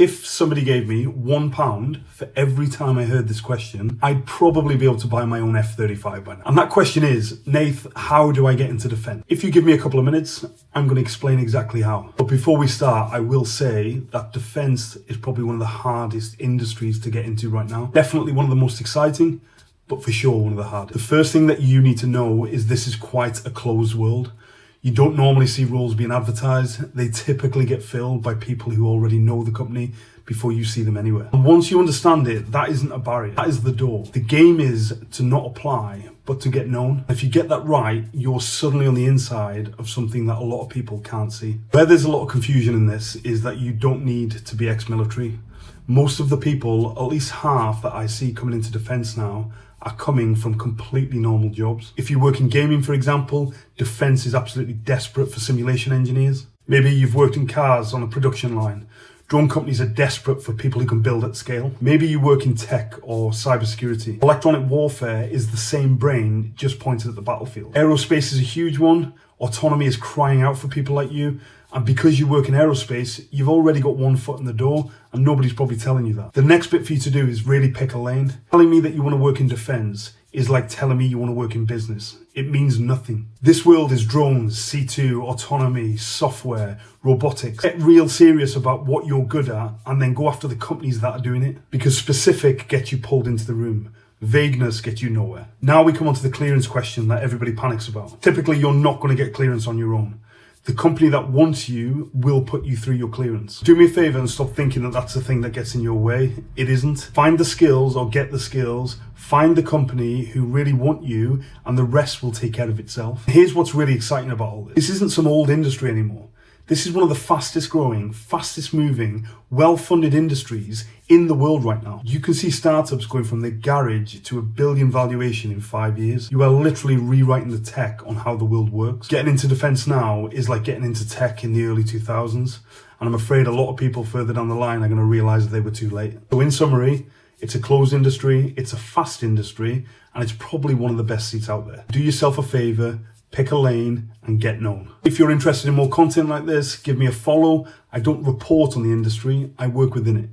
If somebody gave me £1 for every time I heard this question, I'd probably be able to buy my own F-35 by now. And that question is, Nath, how do I get into defense? If you give me a couple of minutes, I'm going to explain exactly how. But before we start, I will say that defense is probably one of the hardest industries to get into right now. Definitely one of the most exciting, but for sure one of the hardest. The first thing that you need to know is this is quite a closed world. You don't normally see roles being advertised. They typically get filled by people who already know the company before you see them anywhere. And once you understand it, that isn't a barrier. That is the door. The game is to not apply, but to get known. If you get that right, you're suddenly on the inside of something that a lot of people can't see. Where there's a lot of confusion in this is that you don't need to be ex-military. Most of the people, at least half that I see coming into defense now, are coming from completely normal jobs. If you work in gaming, for example, defense is absolutely desperate for simulation engineers. Maybe you've worked in cars on a production line. Drone companies are desperate for people who can build at scale. Maybe you work in tech or cybersecurity. Electronic warfare is the same brain, just pointed at the battlefield. Aerospace is a huge one. Autonomy is crying out for people like you. And because you work in aerospace, you've already got one foot in the door and nobody's probably telling you that. The next bit for you to do is really pick a lane. Telling me that you want to work in defense is like telling me you want to work in business. It means nothing. This world is drones, C2, autonomy, software, robotics. Get real serious about what you're good at and then go after the companies that are doing it, because specific gets you pulled into the room. Vagueness gets you nowhere. Now we come on to the clearance question that everybody panics about. Typically, you're not going to get clearance on your own. The company that wants you will put you through your clearance. Do me a favor and stop thinking that that's the thing that gets in your way. It isn't. Find the skills or get the skills. Find the company who really want you and the rest will take care of itself. Here's what's really exciting about all this. This isn't some old industry anymore. This is one of the fastest growing, fastest moving, well-funded industries in the world right now. You can see startups going from their garage to $1 billion valuation in 5 years. You are literally rewriting the tech on how the world works. Getting into defense now is like getting into tech in the early 2000s. And I'm afraid a lot of people further down the line are going to realize they were too late. So in summary, it's a closed industry, it's a fast industry, and it's probably one of the best seats out there. Do yourself a favor, pick a lane and get known. If you're interested in more content like this, give me a follow. I don't report on the industry, I work within it.